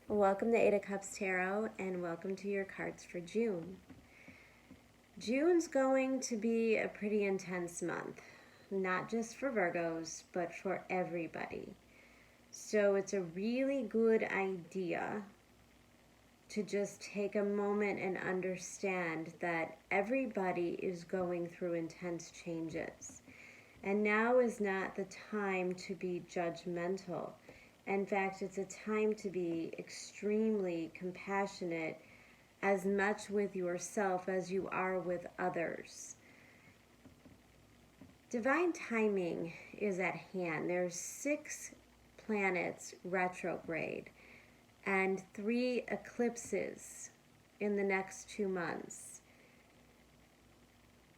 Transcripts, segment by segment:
Welcome to Eight of Cups Tarot, and welcome to your cards for June. June's going to be a pretty intense month, not just for Virgos, but for everybody. So it's a really good idea to just take a moment and understand that everybody is going through intense changes. And now is not the time to be judgmental. In fact, it's a time to be extremely compassionate, as much with yourself as you are with others. Divine timing is at hand. There's 6 planets retrograde and 3 eclipses in the next 2 months.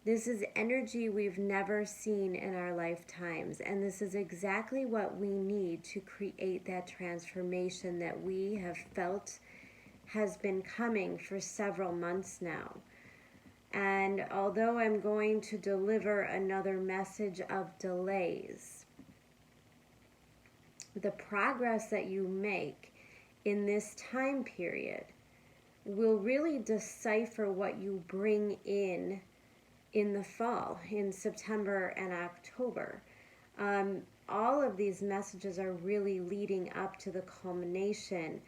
This is energy we've never seen in our lifetimes, and this is exactly what we need to create that transformation that we have felt has been coming for several months now. And although I'm going to deliver another message of delays, the progress that you make in this time period will really decipher what you bring in the fall, in September and October. All of these messages are really leading up to the culmination,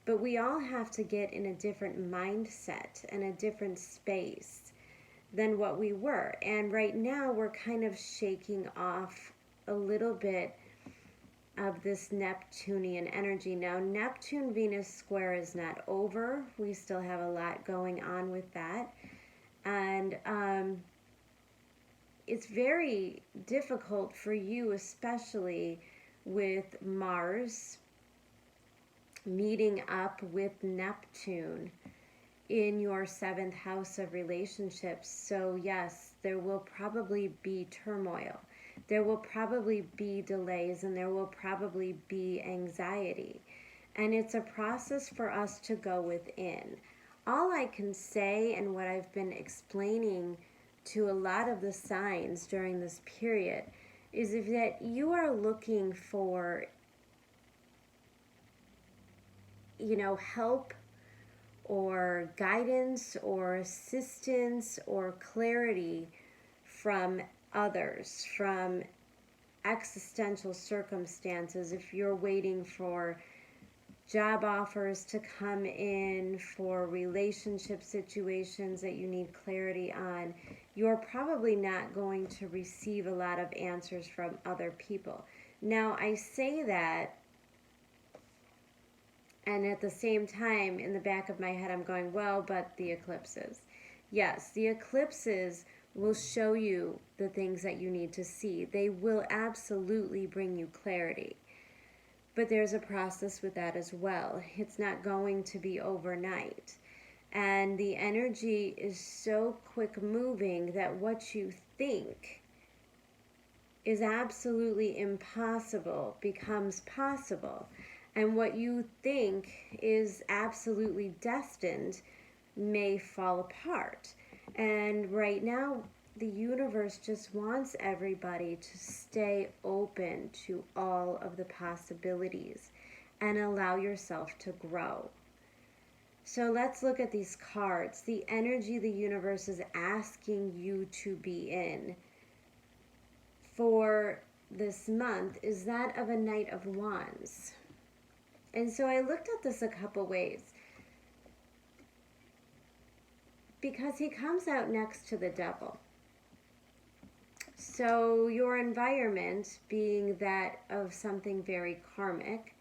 but we all have to get in a different mindset and a different space than what we were. And right now we're kind of shaking off a little bit of this Neptunian energy. Now, Neptune-Venus square is not over. We still have a lot going on with that. And it's very difficult for you, especially with Mars meeting up with Neptune in your 7th house of relationships. So yes, there will probably be turmoil. There will probably be delays, and there will probably be anxiety. And it's a process for us to go within. All I can say, and what I've been explaining to a lot of the signs during this period, is if that you are looking for, help or guidance or assistance or clarity from others, from existential circumstances, if you're waiting for job offers to come in, for relationship situations that you need clarity on, you're probably not going to receive a lot of answers from other people. Now, I say that, and at the same time, in the back of my head, I'm going, well, but the eclipses. Yes, the eclipses will show you the things that you need to see. They will absolutely bring you clarity. But there's a process with that as well. It's not going to be overnight. And the energy is so quick moving that what you think is absolutely impossible becomes possible. And what you think is absolutely destined may fall apart. And right now, the universe just wants everybody to stay open to all of the possibilities and allow yourself to grow. So let's look at these cards. The energy the universe is asking you to be in for this month is that of a Knight of Wands. And so I looked at this a couple ways, because he comes out next to the Devil. So your environment being that of something very karmic,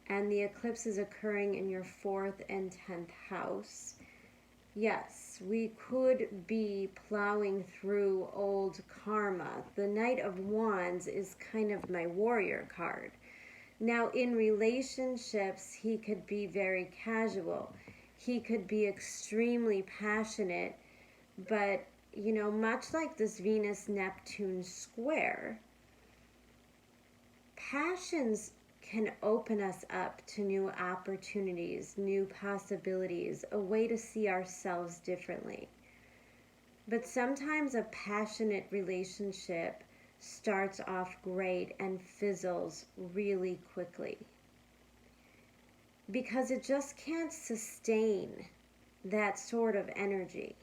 and the eclipse is occurring in your 4th and 10th house. Yes, we could be plowing through old karma. The Knight of Wands is kind of my warrior card. Now, in relationships, he could be very casual. He could be extremely passionate, but, much like this Venus-Neptune square, passions can open us up to new opportunities, new possibilities, a way to see ourselves differently. But sometimes a passionate relationship starts off great and fizzles really quickly. because it just can't sustain that sort of energy.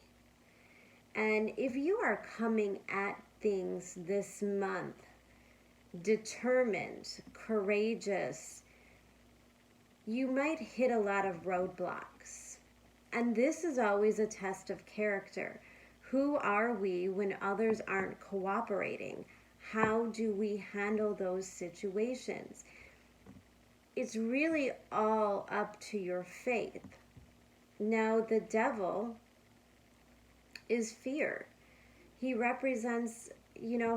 And if you are coming at things this month determined, courageous, you might hit a lot of roadblocks. And this is always a test of character. Who are we when others aren't cooperating? How do we handle those situations? It's really all up to your faith. Now, the devil is fear. He represents,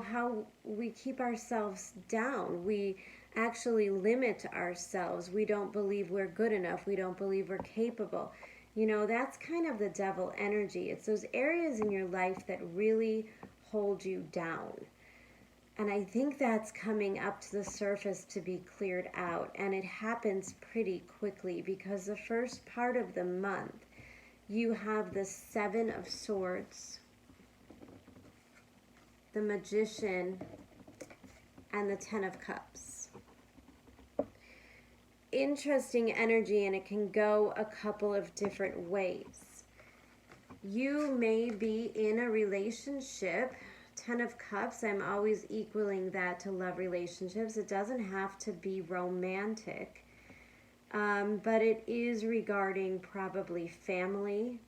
how we keep ourselves down. We actually limit ourselves. We don't believe we're good enough. We don't believe we're capable. That's kind of the devil energy. It's those areas in your life that really hold you down. And I think that's coming up to the surface to be cleared out. And it happens pretty quickly because the first part of the month, you have the Seven of Swords, the Magician, and the Ten of Cups. Interesting energy, and it can go a couple of different ways. You may be in a relationship. Ten of Cups, I'm always equaling that to love relationships. It doesn't have to be romantic, but it is regarding probably family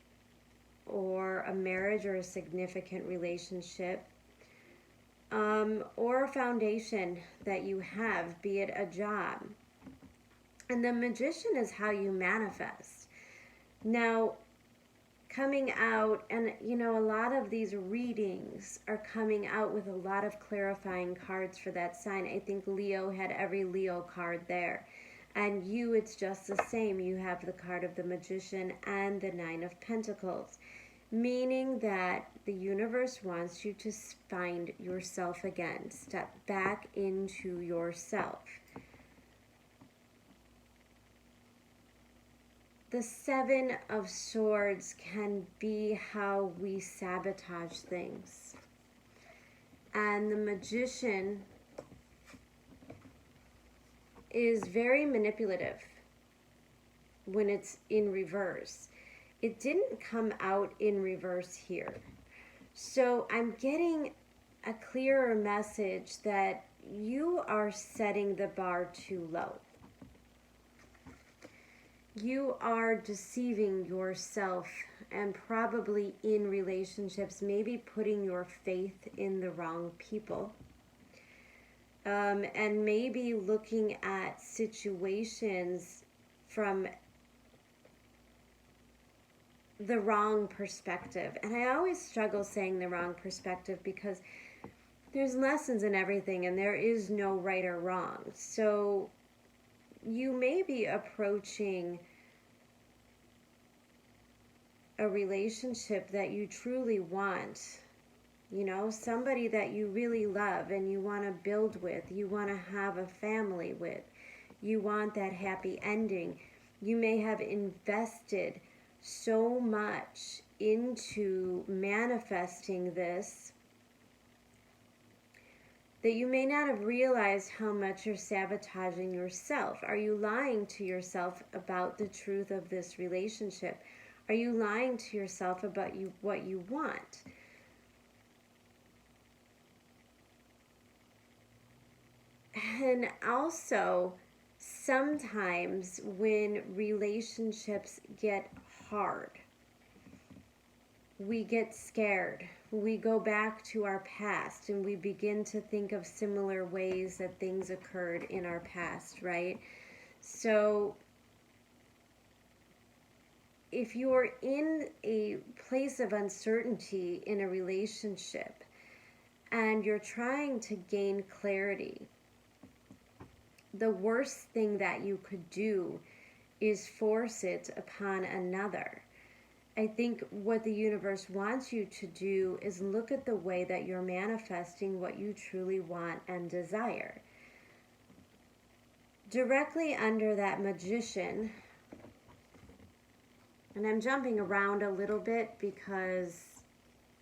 or a marriage or a significant relationship, or a foundation that you have, be it a job. And the Magician is how you manifest. Now, coming out, and a lot of these readings are coming out with a lot of clarifying cards for that sign. I think Leo had every Leo card there. And you, it's just the same. You have the card of the Magician and the Nine of Pentacles, meaning that the universe wants you to find yourself again. Step back into yourself. The Seven of Swords can be how we sabotage things. And the Magician is very manipulative when it's in reverse. It didn't come out in reverse here. So I'm getting a clearer message that you are setting the bar too low. You are deceiving yourself, and probably in relationships, maybe putting your faith in the wrong people. And maybe looking at situations from the wrong perspective. And I always struggle saying the wrong perspective because there's lessons in everything and there is no right or wrong. So you may be approaching a relationship that you truly want, somebody that you really love and you want to build with, you want to have a family with, you want that happy ending. You may have invested so much into manifesting this that you may not have realized how much you're sabotaging yourself. Are you lying to yourself about the truth of this relationship? Are you lying to yourself about what you want? And also, sometimes when relationships get hard, we get scared. We go back to our past and we begin to think of similar ways that things occurred in our past, right? So if you're in a place of uncertainty in a relationship and you're trying to gain clarity, the worst thing that you could do is force it upon another. I think what the universe wants you to do is look at the way that you're manifesting what you truly want and desire. Directly under that Magician, and I'm jumping around a little bit because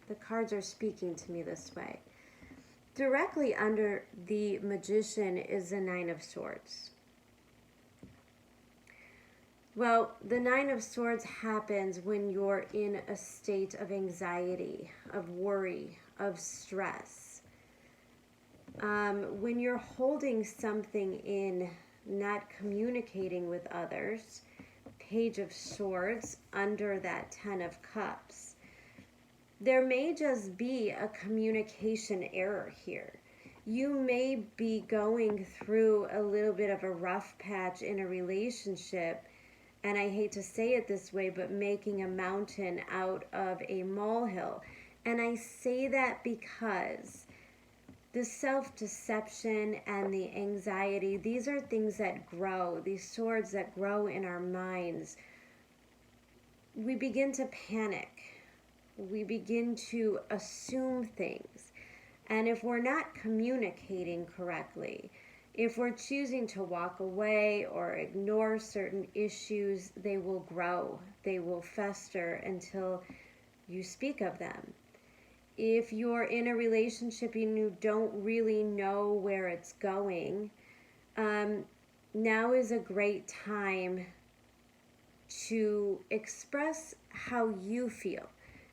the cards are speaking to me this way. Directly under the Magician is the Nine of Swords. Well, the Nine of Swords happens when you're in a state of anxiety, of worry, of stress. When you're holding something in, not communicating with others, Page of Swords under that Ten of Cups, there may just be a communication error here. You may be going through a little bit of a rough patch in a relationship, and I hate to say it this way, but making a mountain out of a molehill. And I say that because the self-deception and the anxiety, these are things that grow, these swords that grow in our minds. We begin to panic. We begin to assume things. And if we're not communicating correctly, if we're choosing to walk away or ignore certain issues, they will grow. They will fester until you speak of them. If you're in a relationship and you don't really know where it's going, now is a great time to express how you feel.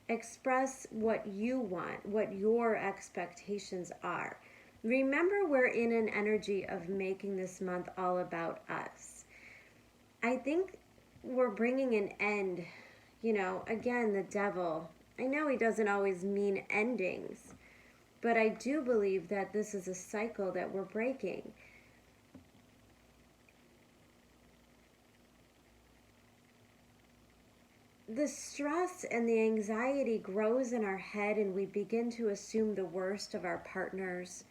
Express what you want, what your expectations are. Remember, we're in an energy of making this month all about us. I think we're bringing an end. Again, the devil, I know he doesn't always mean endings, but I do believe that this is a cycle that we're breaking. The stress and the anxiety grows in our head, and we begin to assume the worst of our partners,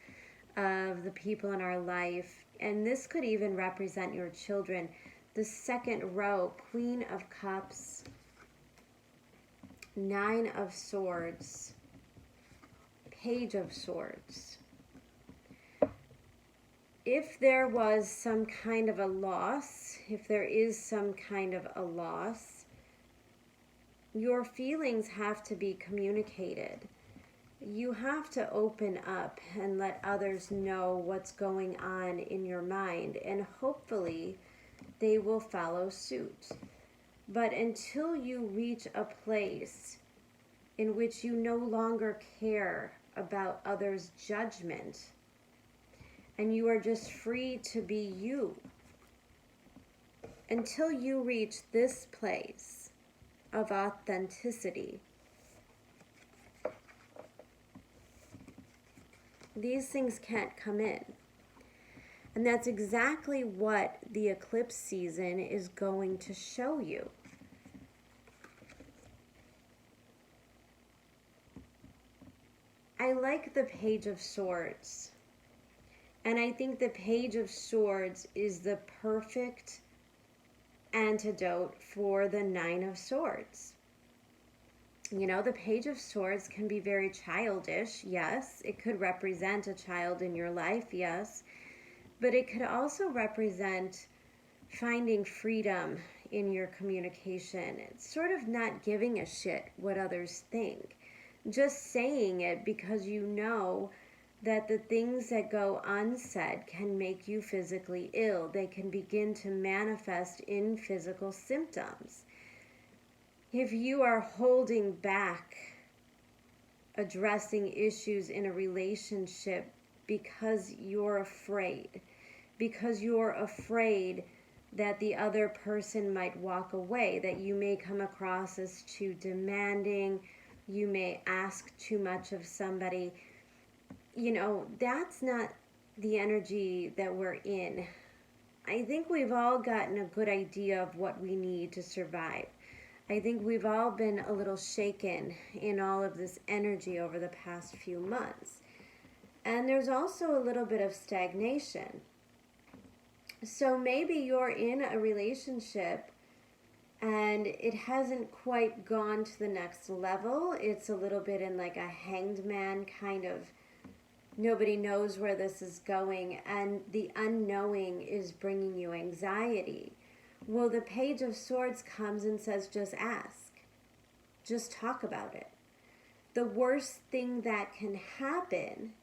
of the people in our life, and this could even represent your children. The second row, Queen of Cups, Nine of Swords, Page of Swords. If there was some kind of a loss, if there is some kind of a loss, your feelings have to be communicated. You have to open up and let others know what's going on in your mind, and hopefully they will follow suit. But until you reach a place in which you no longer care about others' judgment and you are just free to be you, until you reach this place of authenticity, these things can't come in. And that's exactly what the eclipse season is going to show you. I like the Page of Swords. And I think the Page of Swords is the perfect antidote for the Nine of Swords. The Page of Swords can be very childish, yes. It could represent a child in your life, yes. But it could also represent finding freedom in your communication. It's sort of not giving a shit what others think. Just saying it because you know that the things that go unsaid can make you physically ill. They can begin to manifest in physical symptoms. If you are holding back addressing issues in a relationship because you're afraid that the other person might walk away, that you may come across as too demanding, you may ask too much of somebody, that's not the energy that we're in. I think we've all gotten a good idea of what we need to survive. I think we've all been a little shaken in all of this energy over the past few months. And there's also a little bit of stagnation. So maybe you're in a relationship and it hasn't quite gone to the next level. It's a little bit in like a hanged man kind of, nobody knows where this is going, and the unknowing is bringing you anxiety. Well, the Page of Swords comes and says, just ask. Just talk about it. The worst thing that can happen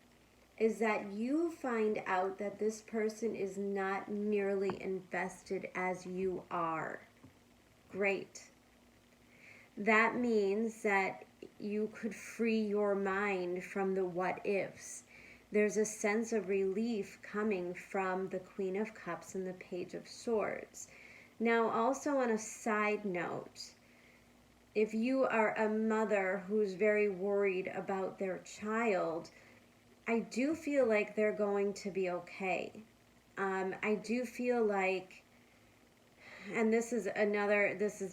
is that you find out that this person is not nearly invested as you are. Great. That means that you could free your mind from the what ifs. There's a sense of relief coming from the Queen of Cups and the Page of Swords. Now, also on a side note, if you are a mother who's very worried about their child, I do feel like they're going to be okay. I do feel like, and this is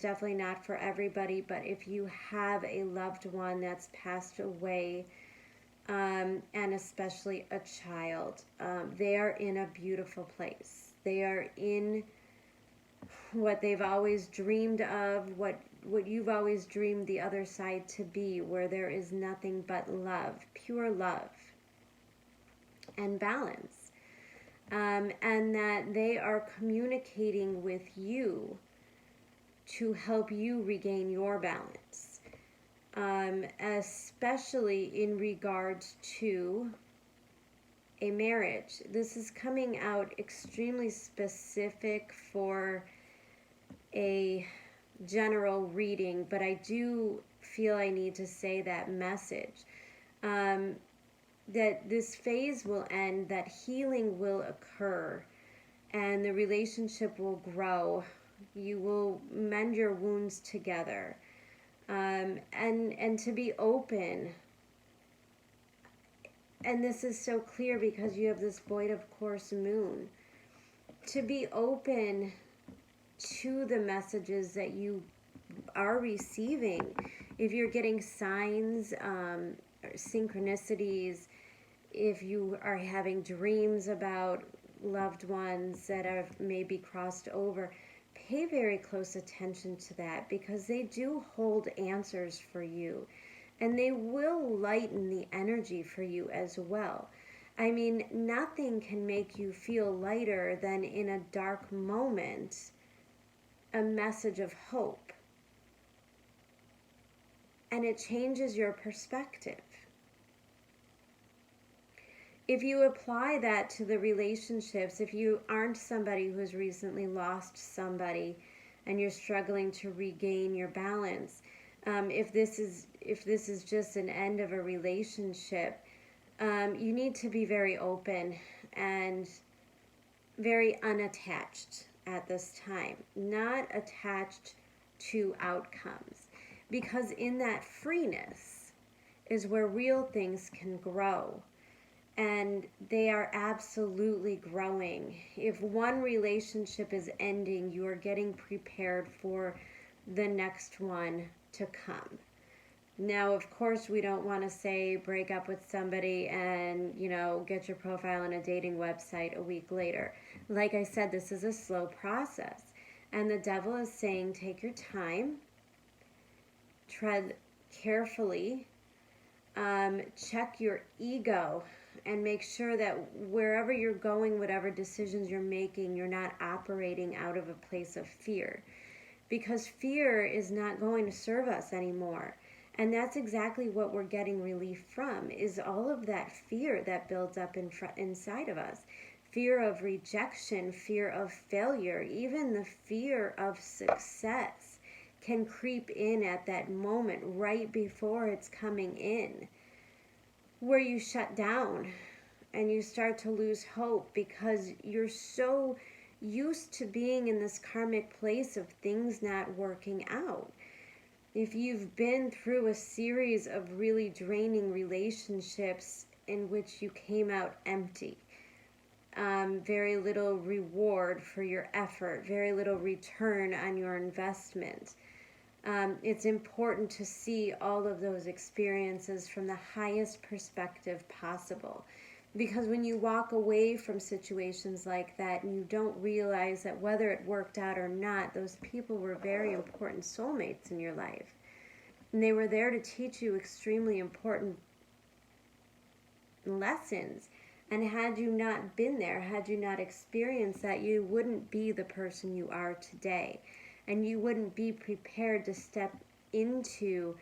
definitely not for everybody, but if you have a loved one that's passed away, and especially a child, they are in a beautiful place. They are in what they've always dreamed of, what you've always dreamed the other side to be, where there is nothing but love, pure love and balance. And that they are communicating with you to help you regain your balance, especially in regards to a marriage. This is coming out extremely specific for a general reading, but I do feel I need to say that message. That this phase will end, that healing will occur, and the relationship will grow. You will mend your wounds together, and to be open. And this is so clear because you have this void of course moon. To be open to the messages that you are receiving. If you're getting signs, or synchronicities, if you are having dreams about loved ones that have maybe crossed over, pay very close attention to that, because they do hold answers for you, and they will lighten the energy for you as well. I mean, nothing can make you feel lighter than in a dark moment a message of hope, and it changes your perspective. If you apply that to the relationships, if you aren't somebody who has recently lost somebody and you're struggling to regain your balance, if this is just an end of a relationship, you need to be very open and very unattached at this time, not attached to outcomes, because in that freeness is where real things can grow. And they are absolutely growing. If one relationship is ending, you are getting prepared for the next one to come. Now, of course, we don't want to say break up with somebody and, get your profile on a dating website a week later. Like I said, this is a slow process. And the devil is saying, take your time, tread carefully, check your ego, and make sure that wherever you're going, whatever decisions you're making, you're not operating out of a place of fear. Because fear is not going to serve us anymore. And that's exactly what we're getting relief from, is all of that fear that builds up inside of us. Fear of rejection, fear of failure, even the fear of success can creep in at that moment right before it's coming in, where you shut down and you start to lose hope because you're so used to being in this karmic place of things not working out. If you've been through a series of really draining relationships in which you came out empty, very little reward for your effort, very little return on your investment, it's important to see all of those experiences from the highest perspective possible. Because when you walk away from situations like that and you don't realize that whether it worked out or not, those people were very important soulmates in your life. And they were there to teach you extremely important lessons. And had you not been there, had you not experienced that, you wouldn't be the person you are today. And you wouldn't be prepared to step into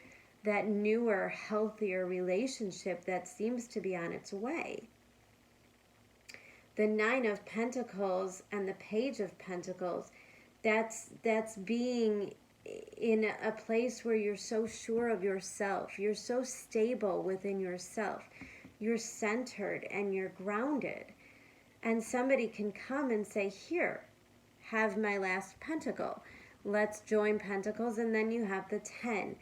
that newer, healthier relationship that seems to be on its way. The Nine of Pentacles and the Page of Pentacles, that's being in a place where you're so sure of yourself, you're so stable within yourself, you're centered and you're grounded. And somebody can come and say, here, have my last pentacle. Let's join pentacles. And then you have the 10,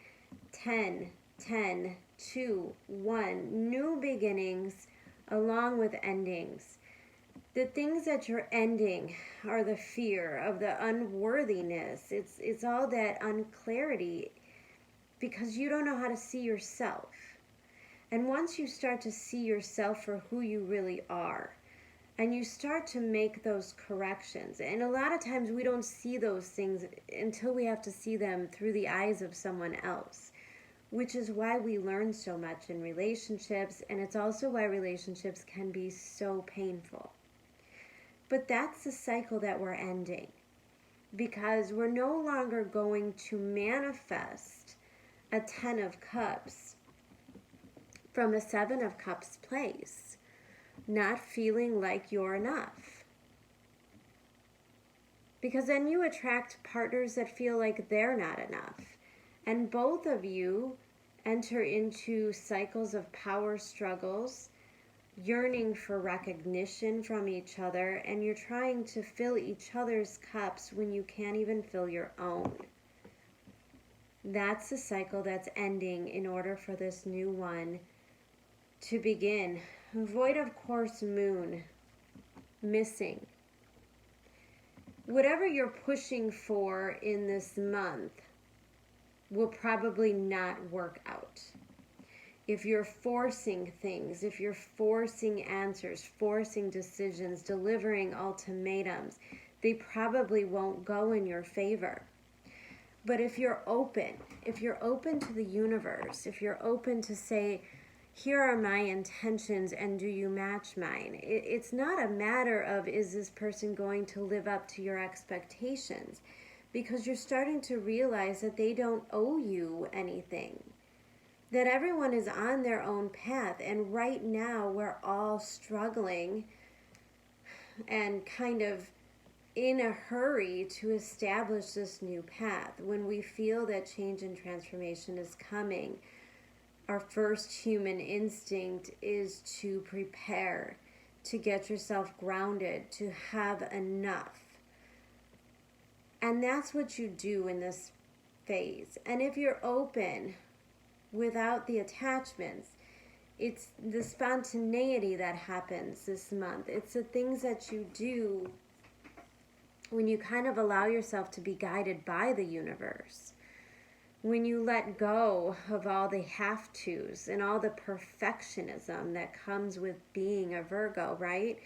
10, 10, 2, 1. New beginnings along with endings. The things that you're ending are the fear of the unworthiness. It's all that unclarity because you don't know how to see yourself. And once you start to see yourself for who you really are, and you start to make those corrections, and a lot of times we don't see those things until we have to see them through the eyes of someone else, which is why we learn so much in relationships, and it's also why relationships can be so painful. But that's the cycle that we're ending, because we're no longer going to manifest a 10 of Cups from a 7 of Cups place, not feeling like you're enough. Because then you attract partners that feel like they're not enough. And both of you enter into cycles of power struggles, yearning for recognition from each other, and you're trying to fill each other's cups when you can't even fill your own. That's the cycle that's ending in order for this new one to begin. Void of course moon, missing. Whatever you're pushing for in this month will probably not work out. If you're forcing things, if you're forcing answers, forcing decisions, delivering ultimatums, they probably won't go in your favor. But if you're open to the universe, if you're open to say, here are my intentions and do you match mine? It's not a matter of, is this person going to live up to your expectations? Because you're starting to realize that they don't owe you anything. That everyone is on their own path, and right now we're all struggling and kind of in a hurry to establish this new path. When we feel that change and transformation is coming, our first human instinct is to prepare, to get yourself grounded, to have enough. And that's what you do in this phase. And if you're open, without the attachments, it's the spontaneity that happens this month. It's the things that you do when you kind of allow yourself to be guided by the universe. When you let go of all the have-tos and all the perfectionism that comes with being a Virgo, right?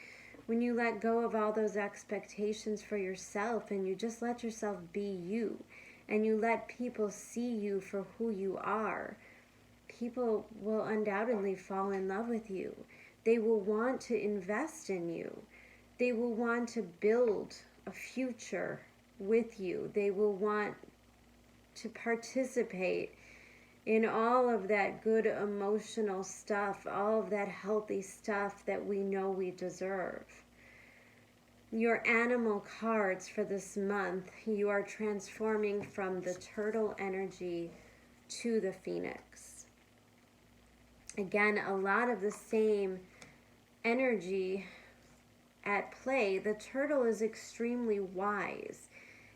When you let go of all those expectations for yourself and you just let yourself be you, and you let people see you for who you are, people will undoubtedly fall in love with you. They will want to invest in you. They will want to build a future with you. They will want to participate in all of that good emotional stuff, all of that healthy stuff that we know we deserve. Your animal cards for this month, you are transforming from the turtle energy to the phoenix. Again, a lot of the same energy at play. The turtle is extremely wise.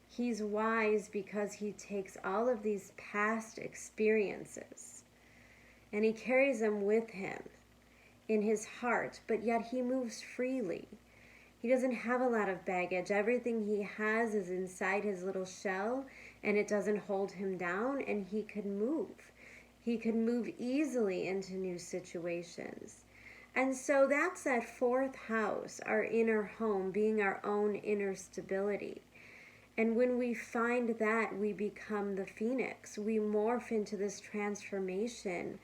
He's wise because he takes all of these past experiences and he carries them with him in his heart, but yet he moves freely. He doesn't have a lot of baggage. Everything he has is inside his little shell, and it doesn't hold him down, and he can move. He can move easily into new situations. And so that's that fourth house, our inner home, being our own inner stability. And when we find that, we become the phoenix. We morph into this transformation.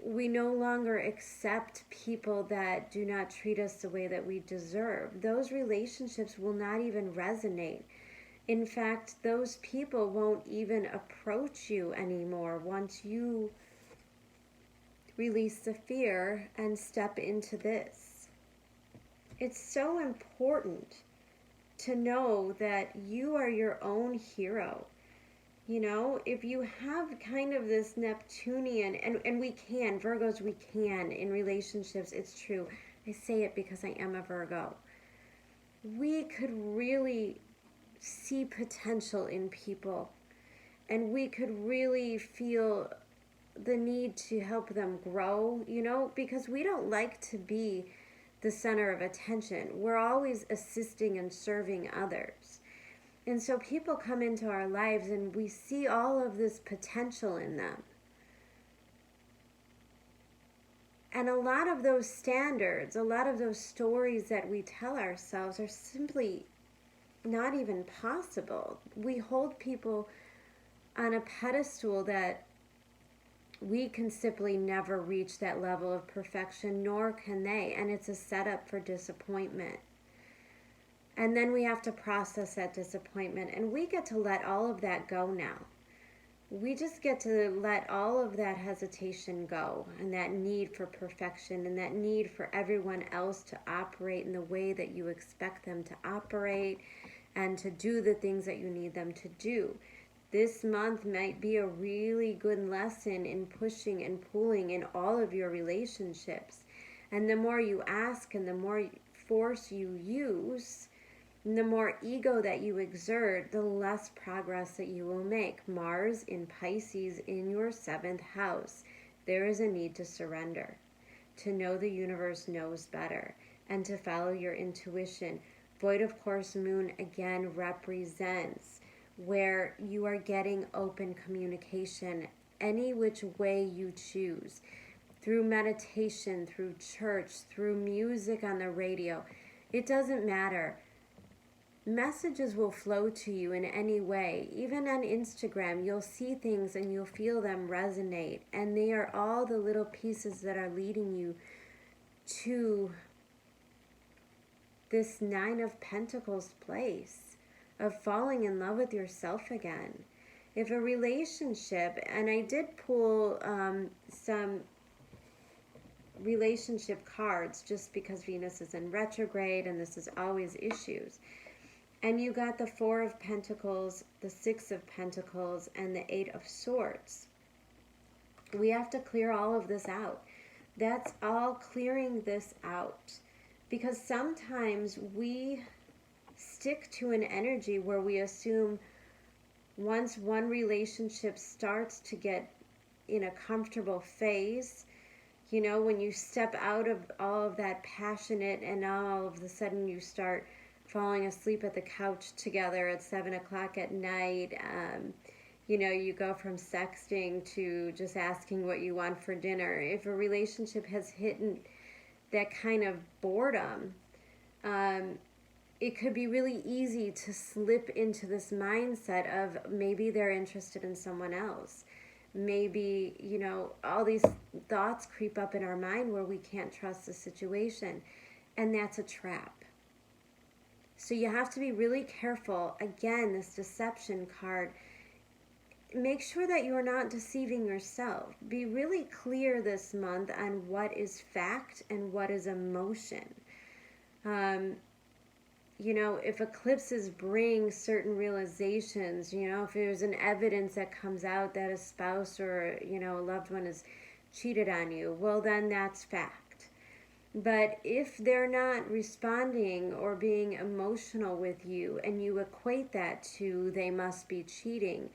We no longer accept people that do not treat us the way that we deserve. Those relationships will not even resonate. In fact, those people won't even approach you anymore once you release the fear and step into this. It's so important to know that you are your own hero. You know, if you have kind of this Neptunian, and we can, Virgos, we can in relationships, it's true. I say it because I am a Virgo. We could really see potential in people, and we could really feel the need to help them grow, you know, because we don't like to be the center of attention. We're always assisting and serving others. And so people come into our lives and we see all of this potential in them. And a lot of those standards, a lot of those stories that we tell ourselves are simply not even possible. We hold people on a pedestal that we can simply never reach that level of perfection, nor can they. And it's a setup for disappointment. And then we have to process that disappointment. And we get to let all of that go now. We just get to let all of that hesitation go, and that need for perfection, and that need for everyone else to operate in the way that you expect them to operate, and to do the things that you need them to do. This month might be a really good lesson in pushing and pulling in all of your relationships. And the more you ask and the more force you use, and the more ego that you exert, the less progress that you will make. Mars in Pisces in your 7th house. There is a need to surrender, to know the universe knows better, and to follow your intuition. Void of course moon again represents where you are getting open communication any which way you choose. Through meditation, through church, through music on the radio. It doesn't matter. Messages will flow to you in any way. Even on Instagram, you'll see things and you'll feel them resonate. And they are all the little pieces that are leading you to this 9 of Pentacles place of falling in love with yourself again. If a relationship, and I did pull some relationship cards just because Venus is in retrograde and this is always issues. And you got the 4 of Pentacles, the 6 of Pentacles, and the 8 of Swords. We have to clear all of this out. That's all clearing this out. Because sometimes we stick to an energy where we assume once one relationship starts to get in a comfortable phase, you know, when you step out of all of that passionate and all of a sudden you start falling asleep at the couch together at 7 o'clock at night. You know, you go from sexting to just asking what you want for dinner. If a relationship has hit that kind of boredom, it could be really easy to slip into this mindset of maybe they're interested in someone else. Maybe, you know, all these thoughts creep up in our mind where we can't trust the situation. And that's a trap. So you have to be really careful. Again, this deception card. Make sure that you're not deceiving yourself. Be really clear this month on what is fact and what is emotion. You know, if eclipses bring certain realizations, you know, if there's an evidence that comes out that a spouse or, you know, a loved one has cheated on you, well, then that's fact. But if they're not responding or being emotional with you and you equate that to they must be cheating,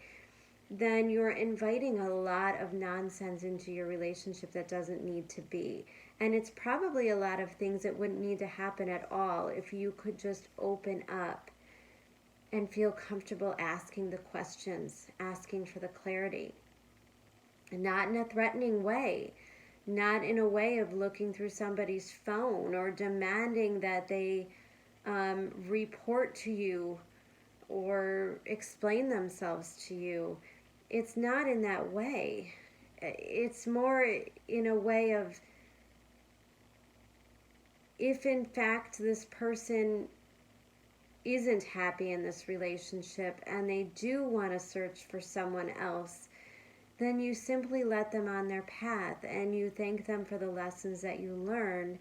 then you're inviting a lot of nonsense into your relationship that doesn't need to be. And it's probably a lot of things that wouldn't need to happen at all if you could just open up and feel comfortable asking the questions, asking for the clarity. And not in a threatening way. Not in a way of looking through somebody's phone or demanding that they report to you or explain themselves to you. It's not in that way. It's more in a way of, if in fact this person isn't happy in this relationship and they do want to search for someone else, then you simply let them on their path and you thank them for the lessons that you learn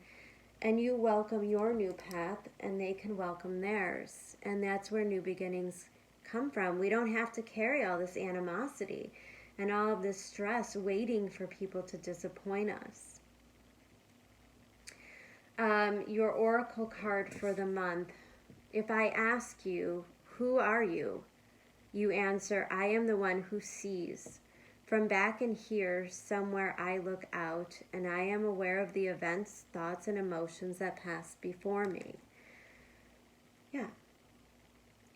and you welcome your new path and they can welcome theirs. And that's where new beginnings come from. We don't have to carry all this animosity and all of this stress waiting for people to disappoint us. Your oracle card for the month. If I ask you, who are you? You answer, I am the one who sees. From back in here, somewhere I look out, and I am aware of the events, thoughts, and emotions that pass before me. Yeah.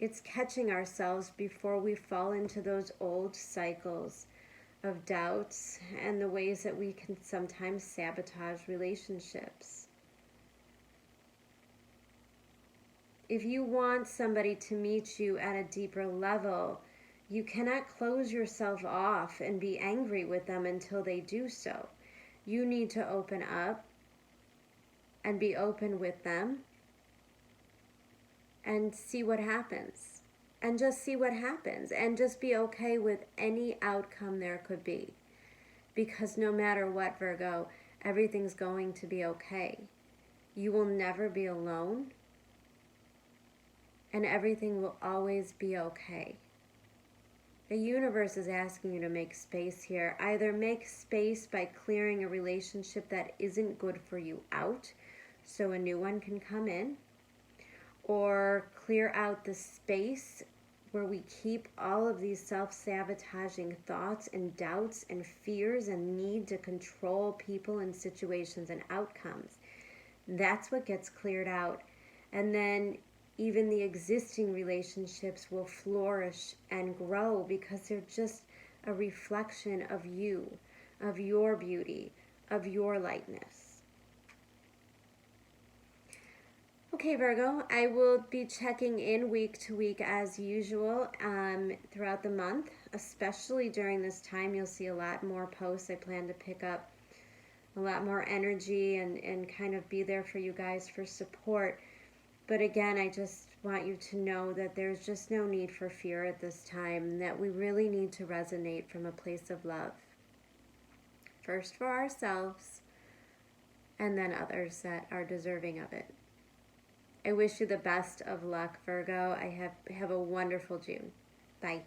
It's catching ourselves before we fall into those old cycles of doubts and the ways that we can sometimes sabotage relationships. If you want somebody to meet you at a deeper level, you cannot close yourself off and be angry with them until they do so. You need to open up and be open with them and see what happens. And just see what happens. And just be okay with any outcome there could be. Because no matter what, Virgo, everything's going to be okay. You will never be alone. And everything will always be okay. The universe is asking you to make space here. Either make space by clearing a relationship that isn't good for you out, so a new one can come in, or clear out the space where we keep all of these self-sabotaging thoughts and doubts and fears and need to control people and situations and outcomes. That's what gets cleared out. And then even the existing relationships will flourish and grow because they're just a reflection of you, of your beauty, of your lightness. Okay, Virgo, I will be checking in week to week as usual throughout the month, especially during this time. You'll see a lot more posts. I plan to pick up a lot more energy and kind of be there for you guys for support. But again, I just want you to know that there's just no need for fear at this time, that we really need to resonate from a place of love. First for ourselves, and then others that are deserving of it. I wish you the best of luck, Virgo. Have a wonderful June. Bye.